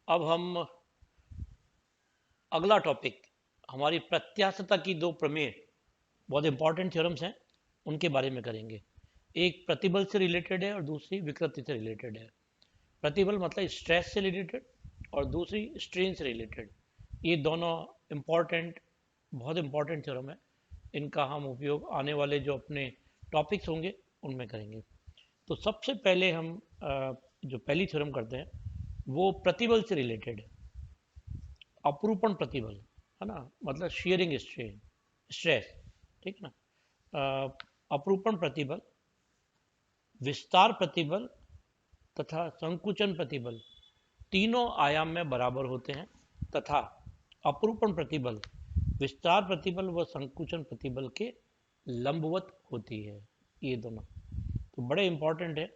अब हम अगला टॉपिक हमारी प्रत्यास्थता की दो प्रमेय बहुत इंपॉर्टेंट थ्योरम्स हैं उनके बारे में करेंगे। एक प्रतिबल से रिलेटेड है और दूसरी विकृति से रिलेटेड है। प्रतिबल मतलब स्ट्रेस से रिलेटेड और दूसरी स्ट्रेन से रिलेटेड। ये दोनों इम्पॉर्टेंट बहुत इंपॉर्टेंट थ्योरम है। इनका हम उपयोग आने वाले जो अपने टॉपिक्स होंगे उनमें करेंगे। तो सबसे पहले हम जो पहली थ्योरम करते हैं वो प्रतिबल से रिलेटेड है। अपरूपण प्रतिबल है ना, मतलब शेयरिंग स्ट्रेन स्ट्रेस, ठीक है ना। अपरूपण प्रतिबल, विस्तार प्रतिबल तथा संकुचन प्रतिबल तीनों आयाम में बराबर होते हैं तथा अपरूपण प्रतिबल विस्तार प्रतिबल व संकुचन प्रतिबल के लंबवत होती है। ये दोनों तो बड़े इंपॉर्टेंट है।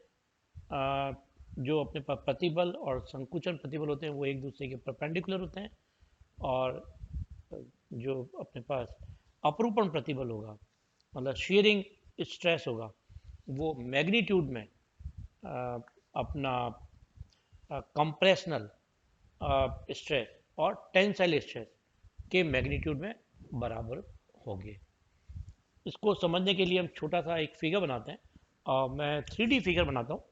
जो अपने पास प्रतिबल और संकुचन प्रतिबल होते हैं वो एक दूसरे के परपेंडिकुलर होते हैं, और जो अपने पास अपरूपण प्रतिबल होगा मतलब शेयरिंग स्ट्रेस होगा वो मैग्नीट्यूड में अपना कंप्रेशनल स्ट्रेस और टेंसाइल स्ट्रेस के मैग्नीट्यूड में बराबर होंगे। इसको समझने के लिए हम छोटा सा एक फिगर बनाते हैं, और मैं 3D फिगर बनाता हूँ।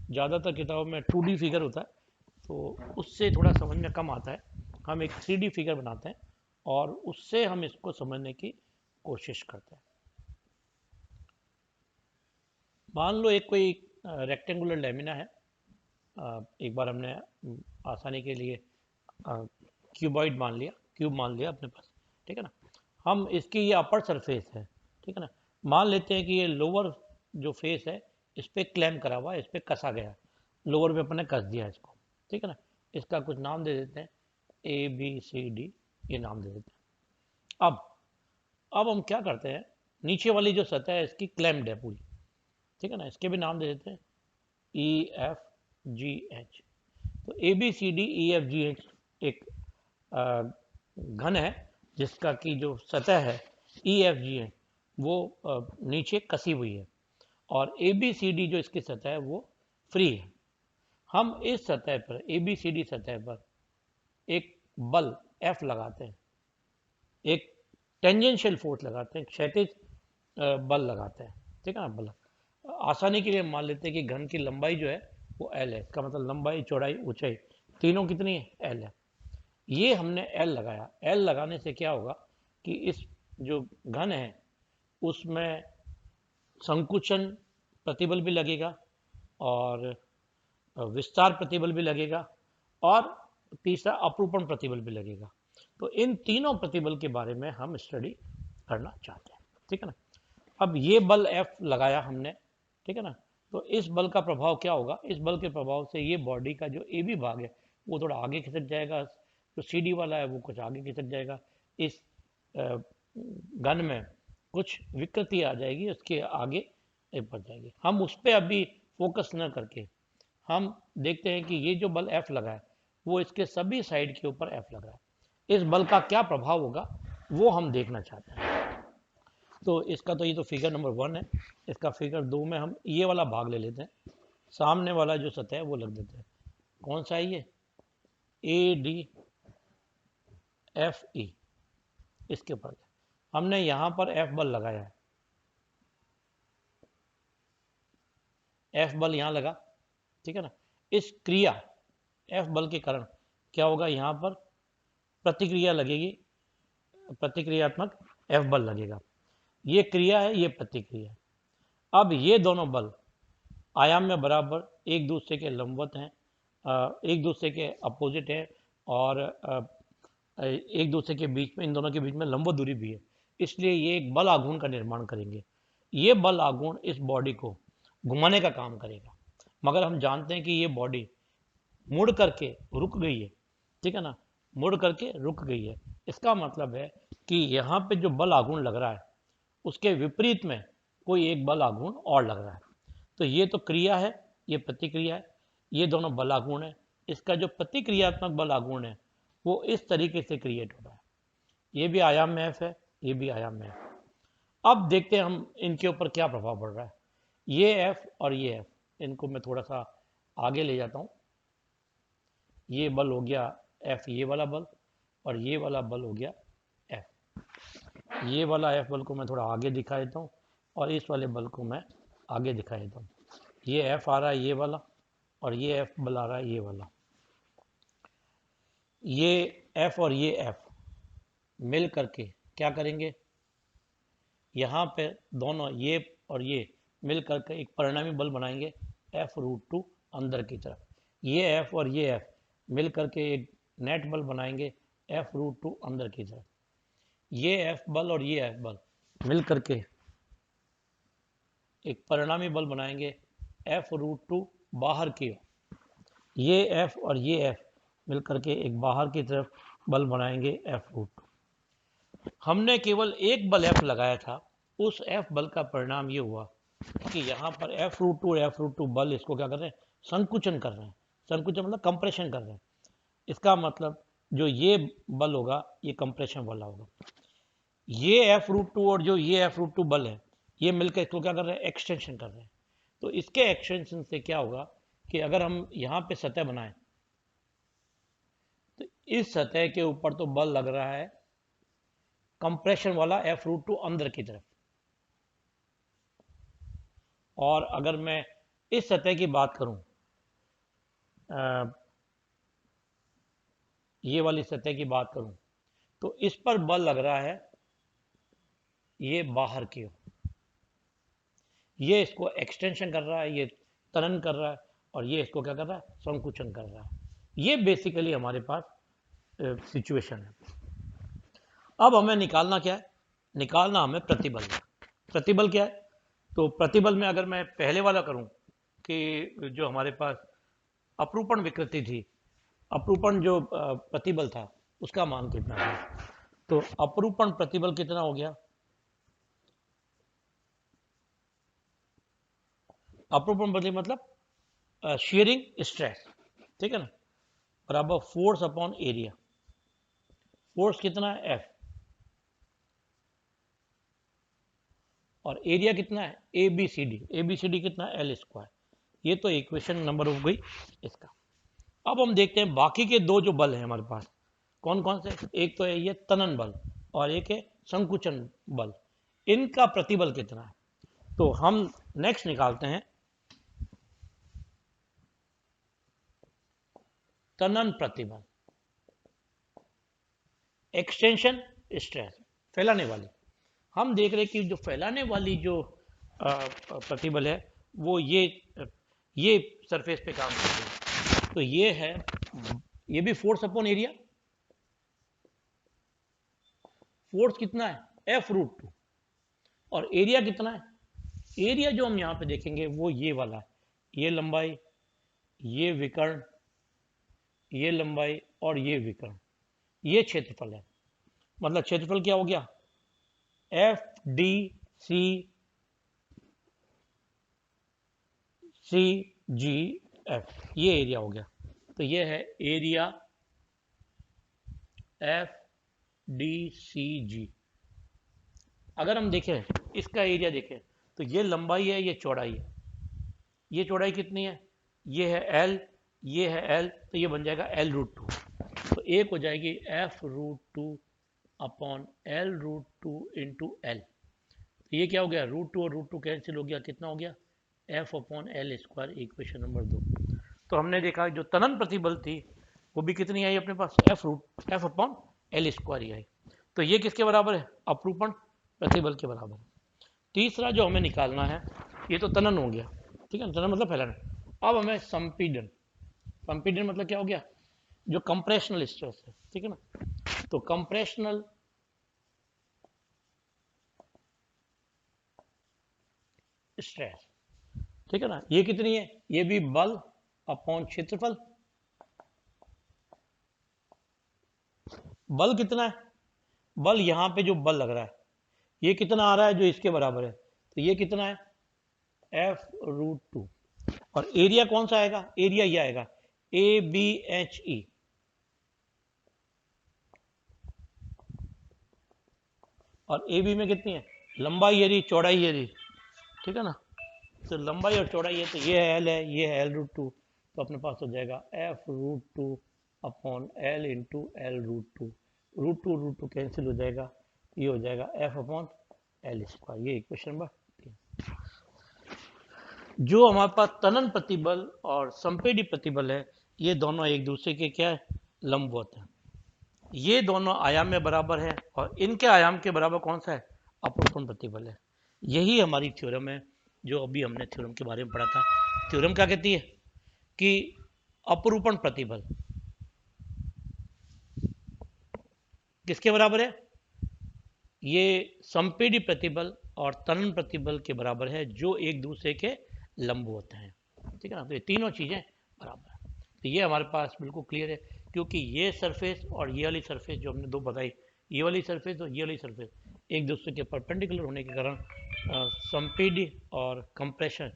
ज़्यादातर किताबों में 2D फिगर होता है तो उससे थोड़ा समझ में कम आता है। हम एक 3D फिगर बनाते हैं और उससे हम इसको समझने की कोशिश करते हैं। मान लो एक कोई रेक्टेंगुलर लेमिना है। एक बार हमने आसानी के लिए क्यूबॉइड मान लिया, क्यूब मान लिया अपने पास, ठीक है ना। हम इसकी ये अपर सरफेस है, ठीक है ना। मान लेते हैं कि ये लोअर जो फेस है इस पर क्लैम करा हुआ है, इस पर कसा गया, लोअर पे अपने कस दिया इसको, ठीक है ना। इसका कुछ नाम दे देते हैं, ABCD, ये नाम दे देते हैं। अब हम क्या करते हैं, नीचे वाली जो सतह है इसकी क्लैम्ड है पूरी, ठीक है ना, इसके भी नाम दे देते हैं EFGH। तो ABCDEFGH एक घन है जिसका की जो सतह है EFGH वो नीचे कसी हुई है, और ABCD जो इसकी सतह है वो फ्री है। हम इस सतह पर ABCD सतह पर एक बल F लगाते हैं, एक टेंजेंशियल फोर्स लगाते हैं, क्षैतिज बल लगाते हैं, ठीक है ना। बल आसानी के लिए मान लेते हैं कि घन की लंबाई जो है वो L है, इसका मतलब लंबाई चौड़ाई ऊंचाई तीनों कितनी है, L है। ये हमने L लगाया। L लगाने से क्या होगा कि इस जो घन है उसमें संकुचन प्रतिबल भी लगेगा और विस्तार प्रतिबल भी लगेगा और तीसरा अपरूपण प्रतिबल भी लगेगा। तो इन तीनों प्रतिबल के बारे में हम स्टडी करना चाहते हैं, ठीक है ना। अब ये बल F लगाया हमने, ठीक है ना। तो इस बल का प्रभाव क्या होगा, इस बल के प्रभाव से ये बॉडी का जो AB भाग है वो थोड़ा आगे खिसक जाएगा, जो CD वाला है वो कुछ आगे खिसक जाएगा। इस घन में कुछ विकृति आ जाएगी, उसके आगे बढ़ जाएगी। हम उस पर अभी फोकस न करके हम देखते हैं कि ये जो बल F लगा है वो इसके सभी साइड के ऊपर F लग रहा है। इस बल का क्या प्रभाव होगा वो हम देखना चाहते हैं। तो इसका तो ये तो फिगर नंबर 1 है। इसका फिगर 2 में हम ये वाला भाग ले लेते हैं, सामने वाला जो सतह है वो लग देते हैं। कौन सा है ये, ADFE। इसके ऊपर हमने यहाँ पर F बल लगाया है, F बल यहाँ लगा, ठीक है ना। इस क्रिया F बल के कारण क्या होगा, यहाँ पर प्रतिक्रिया लगेगी, प्रतिक्रियात्मक F बल लगेगा। ये क्रिया है, ये प्रतिक्रिया है। अब ये दोनों बल आयाम में बराबर एक दूसरे के लंबवत हैं, एक दूसरे के अपोजिट है, और एक दूसरे के बीच में, इन दोनों के बीच में लंबवत दूरी भी है, इसलिए ये एक बल आघूर्ण का निर्माण करेंगे। ये बल आघूर्ण इस बॉडी को घुमाने का काम करेगा, मगर हम जानते हैं कि ये बॉडी मुड़ करके रुक गई है, ठीक है ना, मुड़ करके रुक गई है। इसका मतलब है कि यहाँ पे जो बल आघूर्ण लग रहा है उसके विपरीत में कोई एक बल आघूर्ण और लग रहा है। तो ये तो क्रिया है, ये प्रतिक्रिया है, ये दोनों बल आघूर्ण है। इसका जो प्रतिक्रियात्मक बल आघूर्ण है वो इस तरीके से क्रिएट हो रहा है। ये भी आयाम में F है, ये भी आयाम में F। अब देखते हैं हम इनके ऊपर क्या प्रभाव पड़ रहा है। ये F और ये F, इनको मैं थोड़ा सा आगे ले जाता हूँ। ये बल हो गया F, ये वाला बल, और ये वाला बल हो गया F। ये वाला F बल को मैं थोड़ा आगे दिखा देता हूँ और इस वाले बल को मैं आगे दिखा देता हूँ। ये F आ रहा है ये वाला, और ये F बल आ रहा है ये वाला। ये F और ये F मिल करके क्या करेंगे, यहाँ पे दोनों ये और ये मिल करके एक परिणामी बल बनाएंगे F√2 अंदर की तरफ। ये F और ये F मिल करके एक नेट बल बनाएंगे F√2 अंदर की तरफ। ये F बल और ये F बल मिल करके एक परिणामी बल बनाएंगे F√2 बाहर की ओर। ये F और ये F मिल करके एक बाहर की तरफ बल बनाएंगे F√2। हमने केवल एक बल F लगाया था, उस F बल का परिणाम ये हुआ कि यहाँ पर F√2 और F√2 बल इसको क्या कर रहे हैं, संकुचन कर रहे हैं। संकुचन मतलब कंप्रेशन कर रहे हैं। इसका मतलब जो ये बल होगा ये कंप्रेशन वाला होगा। ये F√2 और जो ये F√2 बल है ये मिलकर इसको क्या कर रहे हैं, एक्सटेंशन कर रहे हैं। तो इसके एक्सटेंशन से क्या होगा कि अगर हम यहाँ पे सतह बनाएं तो इस सतह के ऊपर तो बल लग रहा है कंप्रेशन वाला F√2 अंदर की तरफ, और अगर मैं इस सतह की बात करूं, ये वाली सतह की बात करूं, तो इस पर बल लग रहा है ये बाहर की ओर। ये इसको एक्सटेंशन कर रहा है, ये तनन कर रहा है, और ये इसको क्या कर रहा है, संकुचन कर रहा है। ये बेसिकली हमारे पास सिचुएशन है। अब हमें निकालना क्या है, निकालना हमें प्रतिबल। प्रतिबल क्या है, तो प्रतिबल में अगर मैं पहले वाला करूं कि जो हमारे पास अपरूपण विकृति थी, अपरूपण जो प्रतिबल था उसका मान कितना था, तो अपरूपण प्रतिबल कितना हो गया, अपरूपण प्रतिबल मतलब शेयरिंग स्ट्रेस, ठीक है ना, बराबर फोर्स अपॉन एरिया। फोर्स कितना है F, और एरिया कितना है ABCD। ABCD कितना है L²। ये तो इक्वेशन नंबर हो गई इसका। अब हम देखते हैं बाकी के दो जो बल हैं हमारे पास, कौन कौन से। एक तो है ये तनन बल और एक है संकुचन बल। इनका प्रतिबल कितना है, तो हम नेक्स्ट निकालते हैं तनन प्रतिबल, एक्सटेंशन स्ट्रेस, फैलाने वाली। हम देख रहे हैं कि जो फैलाने वाली जो प्रतिबल है वो ये सरफेस पे काम करती है। तो ये है, ये भी फोर्स अपॉन एरिया। फोर्स कितना है F√2, और एरिया कितना है, एरिया जो हम यहाँ पे देखेंगे वो ये वाला है, ये लंबाई, ये विकर्ण, ये लंबाई और ये विकर्ण, ये क्षेत्रफल है। मतलब क्षेत्रफल क्या हो गया, FDCCGF, ये एरिया हो गया। तो ये है एरिया FDCG। अगर हम देखें इसका एरिया देखें तो ये लंबाई है, ये चौड़ाई है, ये चौड़ाई कितनी है, ये है L, ये है L, तो ये बन जाएगा L√2। तो एक हो जाएगी F√2 upon L√2 into L। तो ये क्या हो गया, √2 और √2 कैंसिल हो गया, कितना हो गया F/L², इक्वेशन नंबर 2। तो हमने देखा जो तनन प्रतिबल थी वो भी कितनी आई अपने पास, F/L² आई। तो ये किसके बराबर है, अपरूपण प्रतिबल के बराबर है। तीसरा जो हमें निकालना है, ये तो तनन हो गया, ठीक है, तनन मतलब फैलाना। अब हमें संपीड़न, संपीड़न मतलब क्या हो गया, जो कंप्रेशनल स्ट्रेस है, ठीक है ना। तो कंप्रेशनल स्ट्रेस, ठीक है ना, ये कितनी है, ये भी बल अपॉन क्षेत्रफल। बल कितना है, बल यहाँ पे जो बल लग रहा है ये कितना आ रहा है, जो इसके बराबर है, तो ये कितना है F√2। और एरिया कौन सा आएगा, एरिया ये आएगा ABHE। और AB में कितनी है, लंबाई ये रही, चौड़ाई ये रही, ठीक है ना। तो लंबाई और चौड़ाई है, तो ये है L है, ये है L√2। तो अपने पास हो जाएगा F√2 upon L into L root two cancel हो जाएगा, ये हो जाएगा एफ अपॉन एल स्क्वायर। ये इक्वेशन नंबर 3। जो हमारे पास तनन प्रतिबल और संपेडी प्रतिबल है, ये दोनों एक दूसरे के क्या है, लंबवत है। ये दोनों आयाम में बराबर है और इनके आयाम के बराबर कौन सा है, अपरूपण प्रतिबल है। यही हमारी थ्योरम है जो अभी हमने थ्योरम के बारे में पढ़ा था। थ्योरम क्या कहती है कि अपरूपण प्रतिबल किसके बराबर है, ये संपेडी प्रतिबल और तनन प्रतिबल के बराबर है जो एक दूसरे के लंबवत हैं। ठीक है ना, तो ये तीनों चीजें बराबर है। तो ये हमारे पास बिल्कुल क्लियर है, क्योंकि ये सरफेस और ये वाली सरफेस जो हमने दो बताई, ये वाली सरफेस और ये वाली सरफेस एक दूसरे के परपेंडिकुलर होने के कारण संपेडी और कंप्रेशन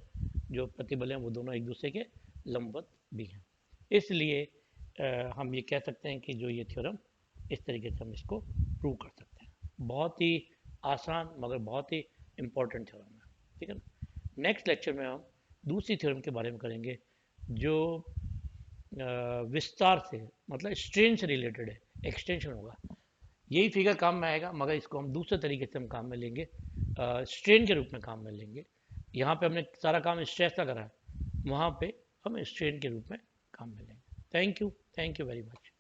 जो प्रतिबल हैं वो दोनों एक दूसरे के लंबवत भी हैं। इसलिए हम ये कह सकते हैं कि जो ये थ्योरम, इस तरीके से हम इसको प्रूव कर सकते हैं। बहुत ही आसान मगर बहुत ही इम्पोर्टेंट थ्योरम है। ठीक है ना। नेक्स्ट लेक्चर में हम दूसरी थ्योरम के बारे में करेंगे जो विस्तार से मतलब स्ट्रेन से रिलेटेड है, एक्सटेंशन होगा। यही फिगर काम में आएगा मगर इसको हम दूसरे तरीके से हम काम में लेंगे, स्ट्रेन के रूप में काम में लेंगे। यहाँ पे हमने सारा काम स्ट्रेस का करा है, वहाँ पे हम स्ट्रेन के रूप में काम में लेंगे। Thank you very much.